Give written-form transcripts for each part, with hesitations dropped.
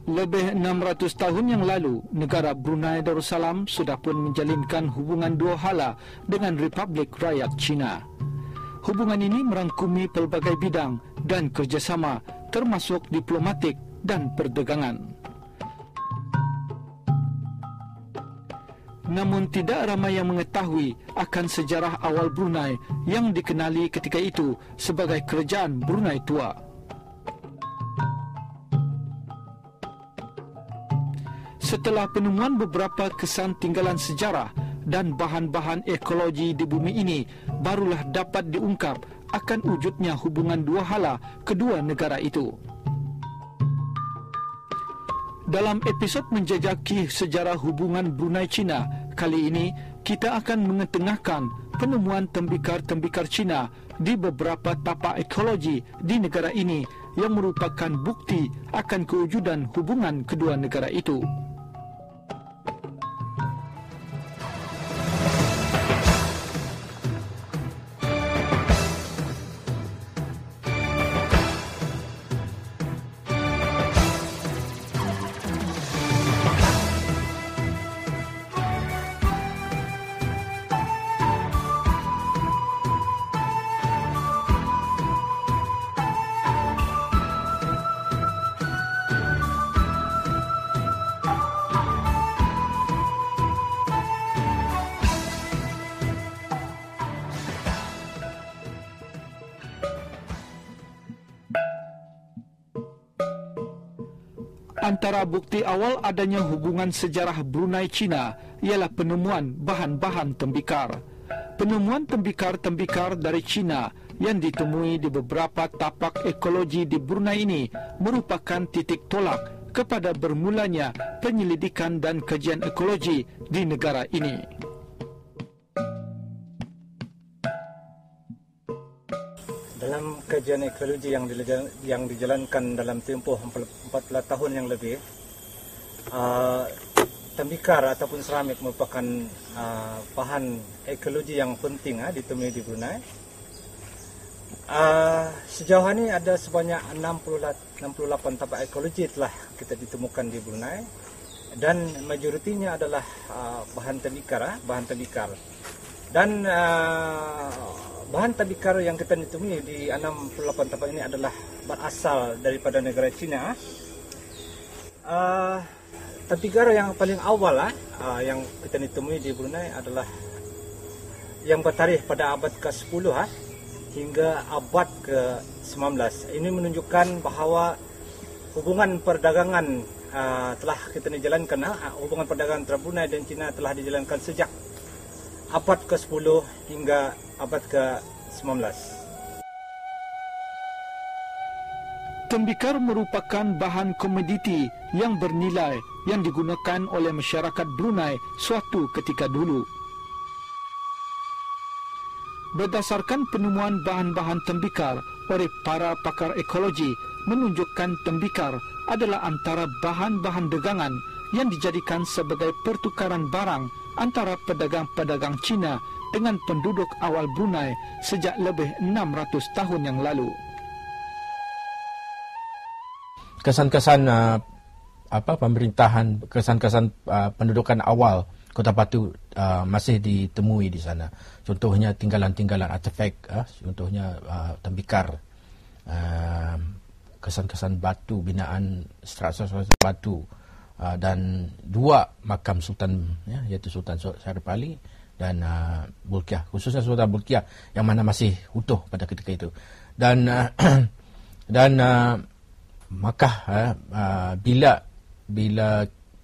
Lebih 600 tahun yang lalu, negara Brunei Darussalam sudah pun menjalinkan hubungan dua hala dengan Republik Rakyat China. Hubungan ini merangkumi pelbagai bidang dan kerjasama termasuk diplomatik dan perdagangan. Namun tidak ramai yang mengetahui akan sejarah awal Brunei yang dikenali ketika itu sebagai Kerajaan Brunei Tua. Setelah penemuan beberapa kesan tinggalan sejarah dan bahan-bahan ekologi di bumi ini, barulah dapat diungkap akan wujudnya hubungan dua hala kedua negara itu. Dalam episod menjejaki sejarah hubungan Brunei-China, kali ini kita akan mengetengahkan penemuan tembikar-tembikar China di beberapa tapak ekologi di negara ini yang merupakan bukti akan kewujudan hubungan kedua negara itu. Antara bukti awal adanya hubungan sejarah Brunei-China ialah penemuan bahan-bahan tembikar. Penemuan tembikar-tembikar dari China yang ditemui di beberapa tapak ekologi di Brunei ini merupakan titik tolak kepada bermulanya penyelidikan dan kajian ekologi di negara ini. Dalam kajian ekologi yang dijalankan dalam tempoh 14 tahun yang lebih, tembikar ataupun seramik merupakan bahan ekologi yang penting ditemui di Brunei. Sejauh ini ada sebanyak 68 tapak ekologi telah kita ditemukan di Brunei, dan majoritinya adalah bahan tembikar. Dan bahan tembikar yang kita temui di 68 tapak ini adalah berasal daripada negara China. Tembikar yang paling awal yang kita temui di Brunei adalah yang bertarikh pada abad ke-10 hingga abad ke-19. Ini menunjukkan bahawa hubungan perdagangan telah kita dijalankan. Hubungan perdagangan antara Brunei dan China telah dijalankan sejak abad ke-10 hingga abad ke-19. Tembikar merupakan bahan komoditi yang bernilai yang digunakan oleh masyarakat Brunei suatu ketika dulu. Berdasarkan penemuan bahan-bahan tembikar oleh para pakar ekologi menunjukkan tembikar adalah antara bahan-bahan dagangan yang dijadikan sebagai pertukaran barang antara pedagang-pedagang Cina dengan penduduk awal Brunei sejak lebih 600 tahun yang lalu. Kesan-kesan pemerintahan, kesan-kesan pendudukan awal Kota Batu masih ditemui di sana. Contohnya tinggalan-tinggalan artefak, contohnya tembikar, kesan-kesan batu, binaan struktur batu, dan dua makam Sultan, iaitu Sultan Syarif Ali dan Bolkiah, khususnya Sultan Bolkiah yang mana masih utuh pada ketika itu. Dan maka bila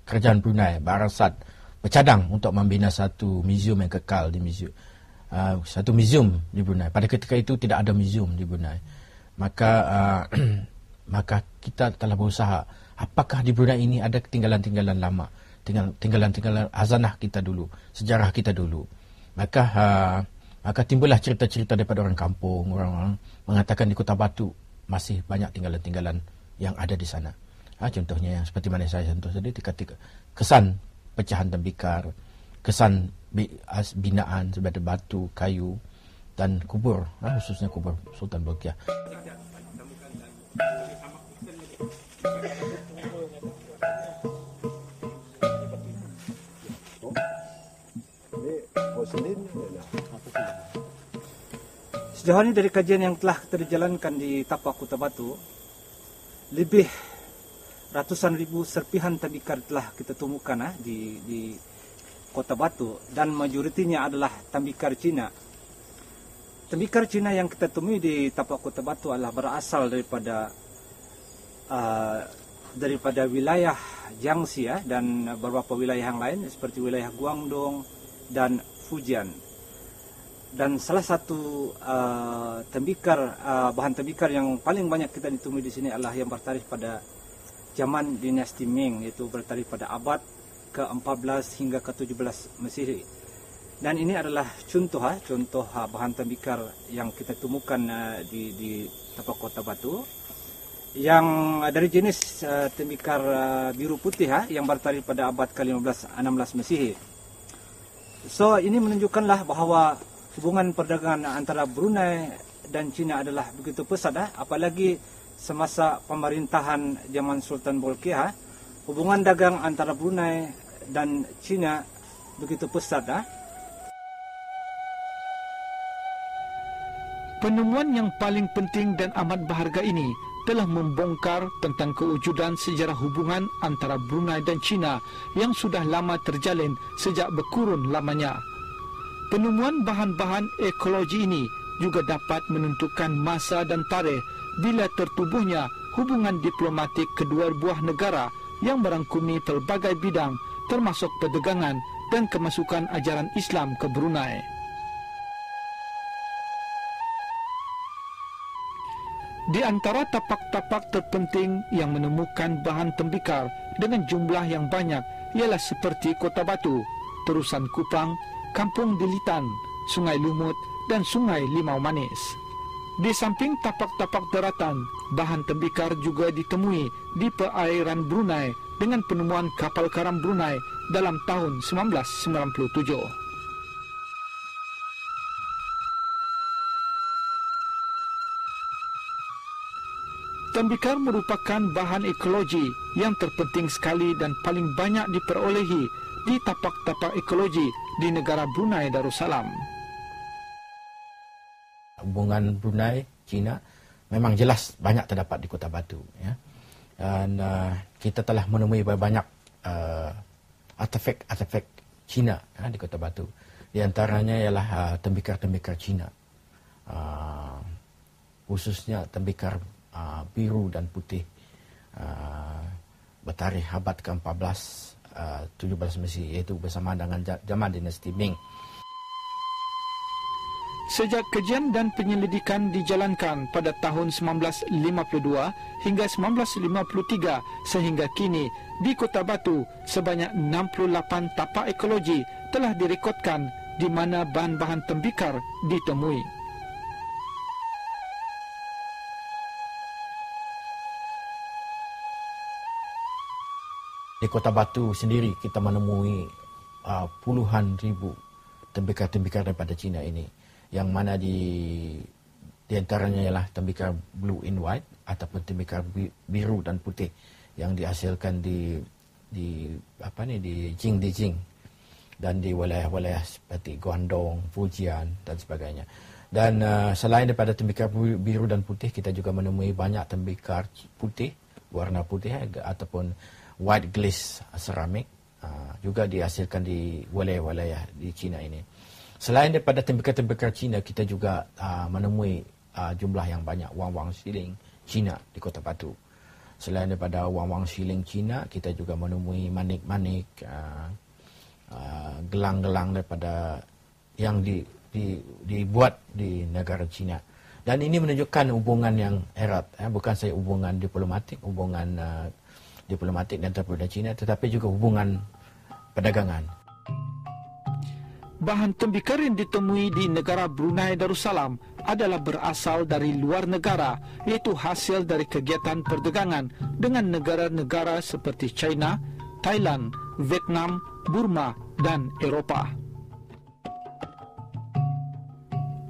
kerajaan Brunei berasat bercadang untuk membina satu muzium yang kekal di satu muzium di Brunei. Pada ketika itu tidak ada muzium di Brunei. Maka kita telah berusaha, apakah di Brunei ini ada tinggalan-tinggalan lama, tinggalan-tinggalan hazanah kita dulu, sejarah kita dulu. Maka timbullah cerita-cerita daripada orang kampung, orang mengatakan di Kota Batu masih banyak tinggalan-tinggalan yang ada di sana. Contohnya yang seperti mana saya sentuh tadi, kesan pecahan tembikar, kesan binaan sebagai batu, kayu, dan kubur, khususnya kubur Sultan Bolkiah. Sejauh ini dari kajian yang telah terjalankan di tapak Kota Batu, lebih ratusan ribu serpihan tembikar telah kita temukan di Kota Batu, dan majoritinya adalah tembikar Cina. Tembikar Cina yang kita temui di tapak Kota Batu adalah berasal daripada wilayah Jiangxi dan beberapa wilayah yang lain seperti wilayah Guangdong dan Fujian. Dan salah satu bahan tembikar yang paling banyak kita ditemui di sini adalah yang bertarikh pada zaman dinasti Ming, yaitu bertarikh pada abad ke-14 hingga ke-17 Masehi. Dan ini adalah contoh bahan tembikar yang kita temukan di tapak Kota Batu, yang dari jenis tembikar biru putih yang bertarikh pada abad ke-15-16 Masehi. So ini menunjukkanlah bahawa hubungan perdagangan antara Brunei dan China adalah begitu pesat, apalagi semasa pemerintahan zaman Sultan Bolkiah, hubungan dagang antara Brunei dan China begitu pesat. Penemuan yang paling penting dan amat berharga ini telah membongkar tentang kewujudan sejarah hubungan antara Brunei dan China yang sudah lama terjalin sejak berkurun lamanya. Penemuan bahan-bahan ekologi ini juga dapat menentukan masa dan tarikh bila tertubuhnya hubungan diplomatik kedua buah negara yang merangkumi pelbagai bidang termasuk perdagangan dan kemasukan ajaran Islam ke Brunei. Di antara tapak-tapak terpenting yang menemukan bahan tembikar dengan jumlah yang banyak ialah seperti Kota Batu, Terusan Kupang, Kampung Dilitan, Sungai Lumut dan Sungai Limau Manis. Di samping tapak-tapak daratan, bahan tembikar juga ditemui di perairan Brunei dengan penemuan kapal karam Brunei dalam tahun 1997. Tembikar merupakan bahan ekologi yang terpenting sekali dan paling banyak diperolehi di tapak-tapak ekologi di negara Brunei Darussalam. Hubungan Brunei China memang jelas banyak terdapat di Kota Batu, ya. Dan kita telah menemui banyak artefak China di Kota Batu. Di antaranya ialah tembikar-tembikar China, khususnya tembikar biru dan putih bertarikh abad ke-14 17 Masehi, iaitu bersama dengan zaman dinasti Ming. Sejak kajian dan penyelidikan dijalankan pada tahun 1952 hingga 1953 sehingga kini, di Kota Batu sebanyak 68 tapak ekologi telah direkodkan di mana bahan-bahan tembikar ditemui. Di Kota Batu sendiri kita menemui puluhan ribu tembikar-tembikar daripada China ini, yang mana di antaranya ialah tembikar blue and white ataupun tembikar biru dan putih yang dihasilkan di Jing dan di wilayah-wilayah seperti Guangdong, Fujian dan sebagainya. Dan selain daripada tembikar biru dan putih, kita juga menemui banyak tembikar putih, warna putih ataupun white glaze ceramik juga dihasilkan di wilayah-wilayah di China ini. Selain daripada tembikar-tembikar China, kita juga menemui jumlah yang banyak wang-wang siling China di Kota Batu. Selain daripada wang-wang siling China, kita juga menemui manik-manik, gelang-gelang daripada yang dibuat di negara China. Dan ini menunjukkan hubungan yang erat, bukan saja hubungan diplomatik, diplomatik dan antara China, tetapi juga hubungan perdagangan. Bahan tembikar yang ditemui di negara Brunei Darussalam adalah berasal dari luar negara, iaitu hasil dari kegiatan perdagangan dengan negara-negara seperti China, Thailand, Vietnam, Burma dan Eropah.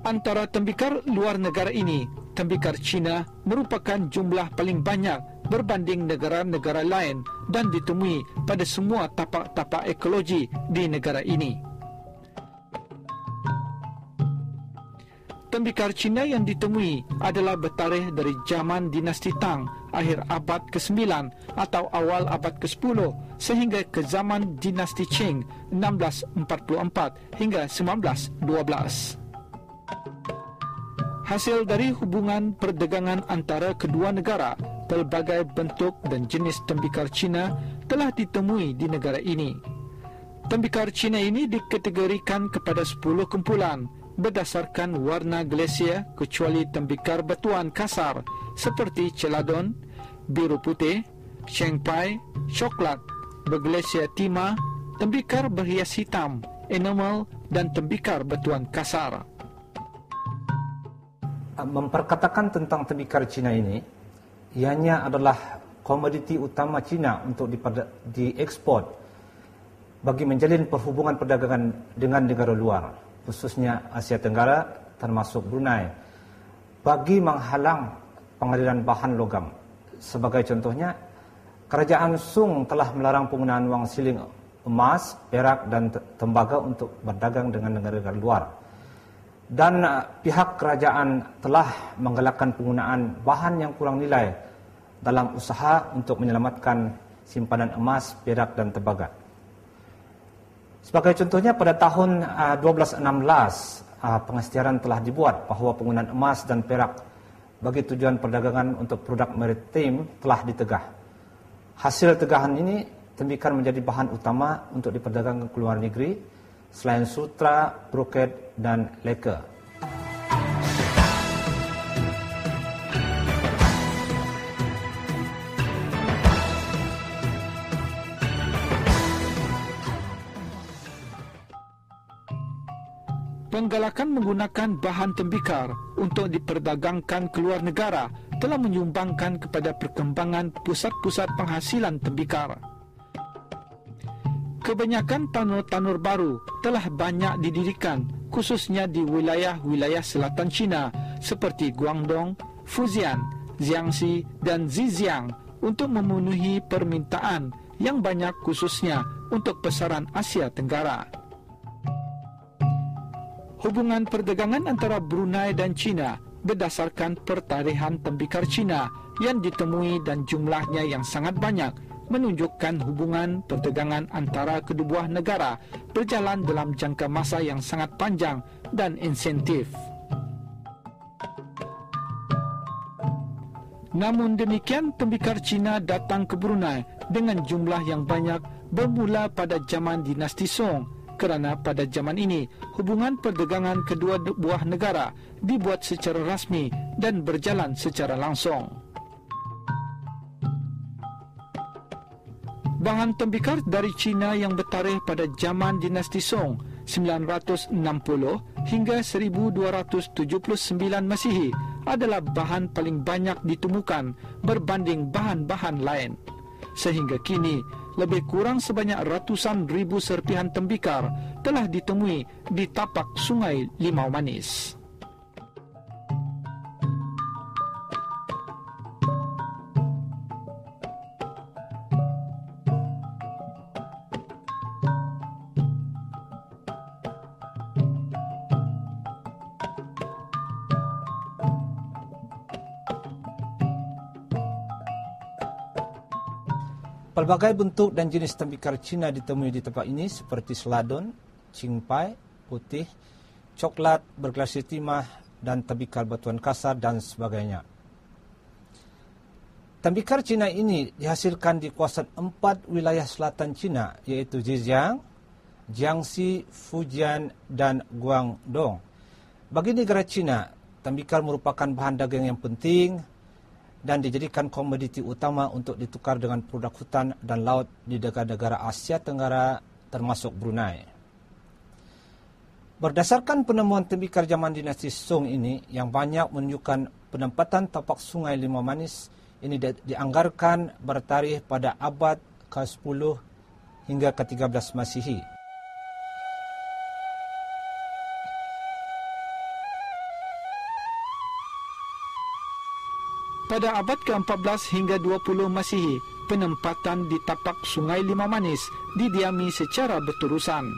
Antara tembikar luar negara ini, tembikar China merupakan jumlah paling banyak berbanding negara-negara lain dan ditemui pada semua tapak-tapak ekologi di negara ini. Tembikar Cina yang ditemui adalah bertarikh dari zaman dinasti Tang, akhir abad ke-9 atau awal abad ke-10 sehingga ke zaman dinasti Qing 1644 hingga 1912. Hasil dari hubungan perdagangan antara kedua negara, pelbagai bentuk dan jenis tembikar Cina telah ditemui di negara ini. Tembikar Cina ini dikategorikan kepada 10 kumpulan berdasarkan warna glasier kecuali tembikar batuan kasar seperti celadon, biru putih, shengpai, coklat, berglasier timah, tembikar berhias hitam, enamel dan tembikar batuan kasar. Memperkatakan tentang tembikar Cina ini, ianya adalah komoditi utama Cina untuk diekspor bagi menjalin perhubungan perdagangan dengan negara luar, khususnya Asia Tenggara termasuk Brunei, bagi menghalang pengaliran bahan logam. Sebagai contohnya, Kerajaan Sung telah melarang penggunaan wang siling emas, perak dan tembaga untuk berdagang dengan negara-negara luar. Dan pihak kerajaan telah menggalakkan penggunaan bahan yang kurang nilai dalam usaha untuk menyelamatkan simpanan emas, perak dan tembaga. Sebagai contohnya, pada tahun 1216, pengisytiharan telah dibuat bahawa penggunaan emas dan perak bagi tujuan perdagangan untuk produk maritim telah ditegah. Hasil tegahan ini, tembikar menjadi bahan utama untuk diperdagangkan ke luar negeri selain sutra, broket dan leka. Penggalakan menggunakan bahan tembikar untuk diperdagangkan ke luar negara telah menyumbangkan kepada perkembangan pusat-pusat penghasilan tembikar. Kebanyakan tanur-tanur baru telah banyak didirikan, khususnya di wilayah-wilayah selatan China seperti Guangdong, Fujian, Jiangxi dan Zhejiang untuk memenuhi permintaan yang banyak khususnya untuk pasaran Asia Tenggara. Hubungan perdagangan antara Brunei dan China berdasarkan pertarikhan tembikar Cina yang ditemui dan jumlahnya yang sangat banyak menunjukkan hubungan perdagangan antara kedua negara berjalan dalam jangka masa yang sangat panjang dan insentif. Namun demikian, tembikar Cina datang ke Brunei dengan jumlah yang banyak bermula pada zaman dinasti Song, kerana pada zaman ini hubungan perdagangan kedua buah negara dibuat secara rasmi dan berjalan secara langsung. Bahan tembikar dari China yang bertarikh pada zaman dinasti Song 960 hingga 1279 Masihi adalah bahan paling banyak ditemukan berbanding bahan-bahan lain. Sehingga kini, lebih kurang sebanyak ratusan ribu serpihan tembikar telah ditemui di tapak Sungai Limau Manis. Pelbagai bentuk dan jenis tembikar Cina ditemui di tempat ini seperti seladon, cingpai, putih, coklat, berglasier timah dan tembikar batuan kasar dan sebagainya. Tembikar Cina ini dihasilkan di kawasan 4 wilayah selatan Cina iaitu Zhejiang, Jiangxi, Fujian dan Guangdong. Bagi negara Cina, tembikar merupakan bahan dagang yang penting dan dijadikan komoditi utama untuk ditukar dengan produk hutan dan laut di negara-negara Asia Tenggara termasuk Brunei. Berdasarkan penemuan tembikar zaman dinasti Song ini yang banyak menunjukkan penempatan tapak Sungai Limau Manis ini dianggarkan bertarikh pada abad ke-10 hingga ke-13 Masihi. Pada abad ke-14 hingga 20 Masihi, penempatan di tapak Sungai Limau Manis didiami secara berterusan.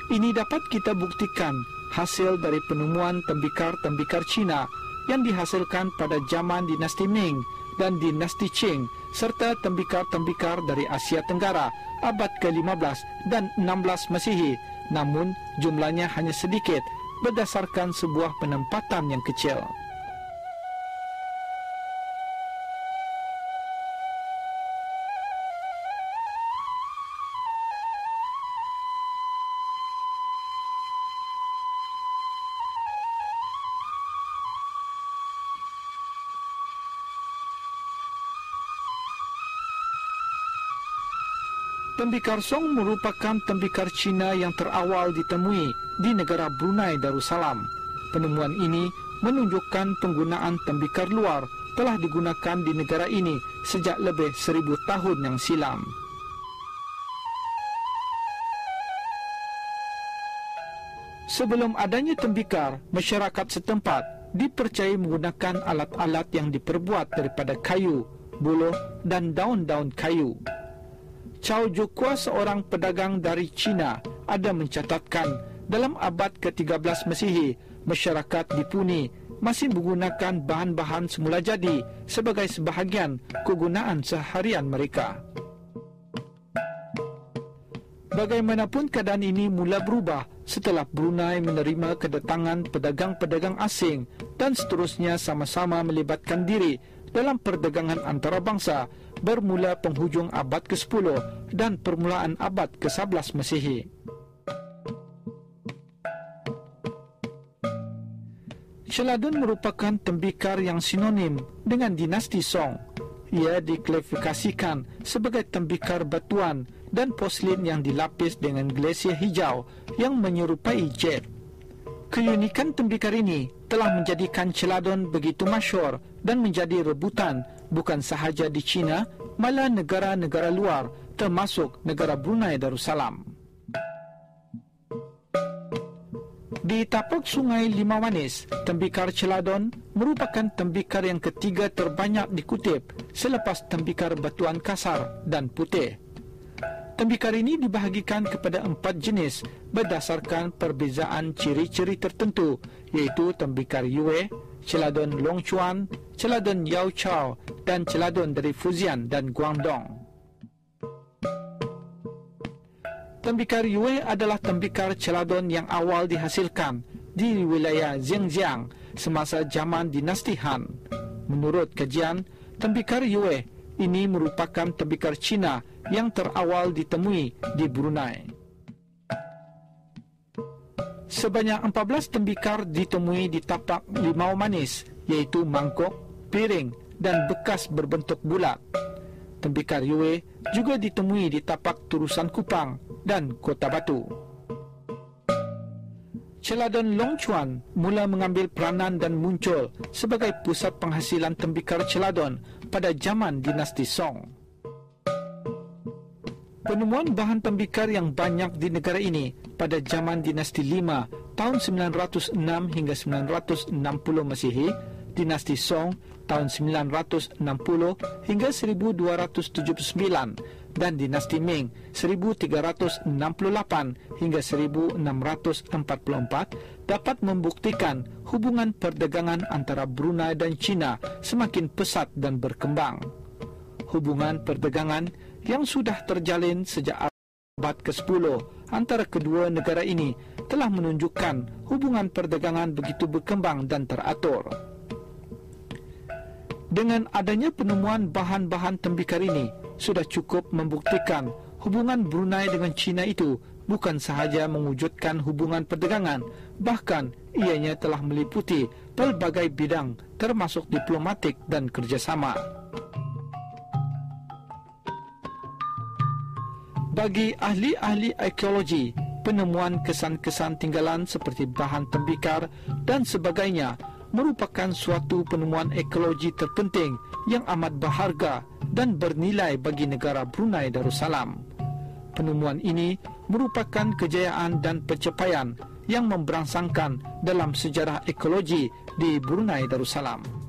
Ini dapat kita buktikan hasil dari penemuan tembikar-tembikar Cina yang dihasilkan pada zaman dinasti Ming dan dinasti Qing, serta tembikar-tembikar dari Asia Tenggara abad ke-15 dan 16 Masihi, namun jumlahnya hanya sedikit berdasarkan sebuah penempatan yang kecil. Tembikar Song merupakan tembikar Cina yang terawal ditemui di negara Brunei Darussalam. Penemuan ini menunjukkan penggunaan tembikar luar telah digunakan di negara ini sejak lebih 1000 tahun yang silam. Sebelum adanya tembikar, masyarakat setempat dipercayai menggunakan alat-alat yang diperbuat daripada kayu, buluh dan daun-daun kayu. Chow Jukua, seorang pedagang dari China, ada mencatatkan dalam abad ke-13 Masihi, masyarakat di Puni masih menggunakan bahan-bahan semula jadi sebagai sebahagian kegunaan seharian mereka. Bagaimanapun, keadaan ini mula berubah setelah Brunei menerima kedatangan pedagang-pedagang asing dan seterusnya sama-sama melibatkan diri dalam perdagangan antarabangsa bermula penghujung abad ke-10 dan permulaan abad ke-11 Masihi. Celadon merupakan tembikar yang sinonim dengan dinasti Song. Ia diklasifikasikan sebagai tembikar batuan dan porselin yang dilapis dengan glasia hijau yang menyerupai jet. Keunikan tembikar ini telah menjadikan celadon begitu masyhur dan menjadi rebutan bukan sahaja di China, malah negara-negara luar termasuk negara Brunei Darussalam. Di tapak sungai Limau Manis, tembikar celadon merupakan tembikar yang ketiga terbanyak dikutip selepas tembikar batuan kasar dan putih. Tembikar ini dibahagikan kepada 4 jenis berdasarkan perbezaan ciri-ciri tertentu, iaitu tembikar Yue, celadon Long Chuan, celadon Yao Chao dan celadon dari Fujian dan Guangdong. Tembikar Yue adalah tembikar celadon yang awal dihasilkan di wilayah Xinjiang semasa zaman dinasti Han. Menurut kajian, tembikar Yue ini merupakan tembikar Cina yang terawal ditemui di Brunei. Sebanyak 14 tembikar ditemui di tapak Limau Manis, yaitu mangkuk, piring dan bekas berbentuk bulat. Tembikar Yue juga ditemui di tapak Turusan Kupang dan Kota Batu. Celadon Long Chuan mula mengambil peranan dan muncul sebagai pusat penghasilan tembikar celadon pada zaman dinasti Song. Penemuan bahan tembikar yang banyak di negara ini pada zaman dinasti 5 tahun 906 hingga 960 Masihi, dinasti Song tahun 960 hingga 1279 dan dinasti Ming 1368 hingga 1644 dapat membuktikan hubungan perdagangan antara Brunei dan China semakin pesat dan berkembang. Hubungan perdagangan yang sudah terjalin sejak abad ke-10 antara kedua negara ini telah menunjukkan hubungan perdagangan begitu berkembang dan teratur. Dengan adanya penemuan bahan-bahan tembikar ini, sudah cukup membuktikan hubungan Brunei dengan China itu bukan sahaja mewujudkan hubungan perdagangan, bahkan ianya telah meliputi pelbagai bidang termasuk diplomatik dan kerjasama. Bagi ahli-ahli arkeologi, penemuan kesan-kesan tinggalan seperti bahan tembikar dan sebagainya merupakan suatu penemuan ekologi terpenting yang amat berharga dan bernilai bagi negara Brunei Darussalam. Penemuan ini merupakan kejayaan dan pencapaian yang memberangsangkan dalam sejarah ekologi di Brunei Darussalam.